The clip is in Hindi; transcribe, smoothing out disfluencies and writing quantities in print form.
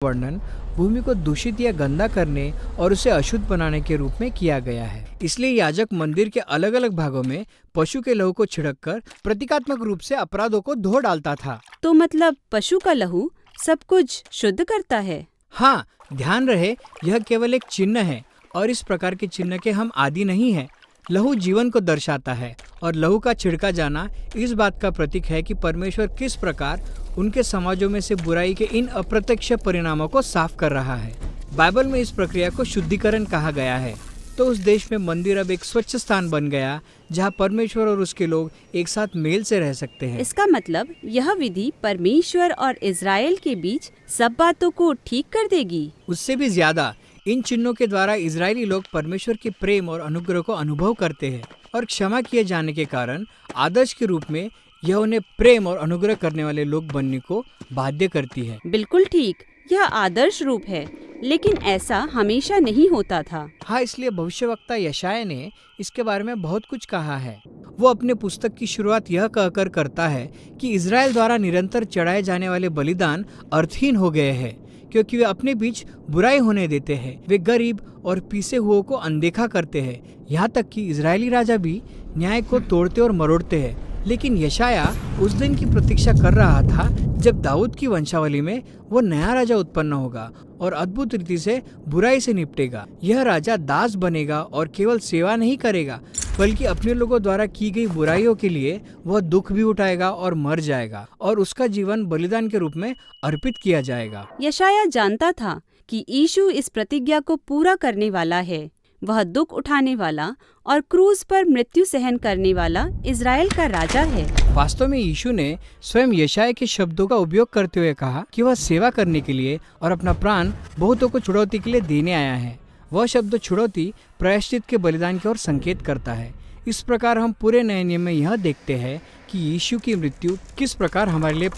वर्णन भूमि को दूषित या गंदा करने और उसे अशुद्ध बनाने के रूप में किया गया है। इसलिए याजक मंदिर के अलग अलग भागों में पशु के लहू को छिड़ककर प्रतीकात्मक रूप से अपराधों को धो डालता था। तो मतलब पशु का लहू सब कुछ शुद्ध करता है। हाँ, ध्यान रहे यह केवल एक चिन्ह है और इस प्रकार के चिन्ह के हम आदी नहीं है। लहू जीवन को दर्शाता है और लहू का छिड़का जाना इस बात का प्रतीक है कि परमेश्वर किस प्रकार उनके समाजों में से बुराई के इन अप्रत्यक्ष परिणामों को साफ कर रहा है। बाइबल में इस प्रक्रिया को शुद्धिकरण कहा गया है। तो उस देश में मंदिर अब एक स्वच्छ स्थान बन गया जहाँ परमेश्वर और उसके लोग एक साथ मेल से रह सकते हैं। इसका मतलब यह विधि परमेश्वर और इज़राइल के बीच सब बातों को ठीक कर देगी। उससे भी ज्यादा, इन चिन्हों के द्वारा इजरायली लोग परमेश्वर के प्रेम और अनुग्रह को अनुभव करते हैं और क्षमा किए जाने के कारण आदर्श के रूप में यह उन्हें प्रेम और अनुग्रह करने वाले लोग बनने को बाध्य करती है। बिल्कुल ठीक, यह आदर्श रूप है, लेकिन ऐसा हमेशा नहीं होता था। हाँ, इसलिए भविष्यवक्ता यशायाह ने इसके बारे में बहुत कुछ कहा है। वो अपने पुस्तक की शुरुआत यह कहकर करता है कि इजराइल द्वारा निरंतर चढ़ाए जाने वाले बलिदान अर्थहीन हो गए हैं क्योंकि वे अपने बीच बुराई होने देते हैं। वे गरीब और पीसे हुओं को अनदेखा करते हैं। यहाँ तक कि इजरायली राजा भी न्याय को तोड़ते और मरोड़ते हैं। लेकिन यशायाह उस दिन की प्रतीक्षा कर रहा था जब दाऊद की वंशावली में वो नया राजा उत्पन्न होगा और अद्भुत रीति से बुराई से निपटेगा। यह राजा दास बनेगा और केवल सेवा नहीं करेगा बल्कि अपने लोगों द्वारा की गई बुराइयों के लिए वह दुख भी उठाएगा और मर जाएगा और उसका जीवन बलिदान के रूप में अर्पित किया जाएगा। यशायाह जानता था कि यीशु इस प्रतिज्ञा को पूरा करने वाला है। वह दुख उठाने वाला और क्रूज पर मृत्यु सहन करने वाला इज़राइल का राजा है। वास्तव में यीशु ने स्वयं यशायाह के शब्दों का उपयोग करते हुए कहा कि वह सेवा करने के लिए और अपना प्राण बहुतों को छुड़ौती के लिए देने आया है। वह शब्द छुड़ौती प्रायश्चित के बलिदान की ओर संकेत करता है। इस प्रकार हम पूरे नए नियम में यह देखते हैं कि यीशु की मृत्यु किस प्रकार हमारे लिए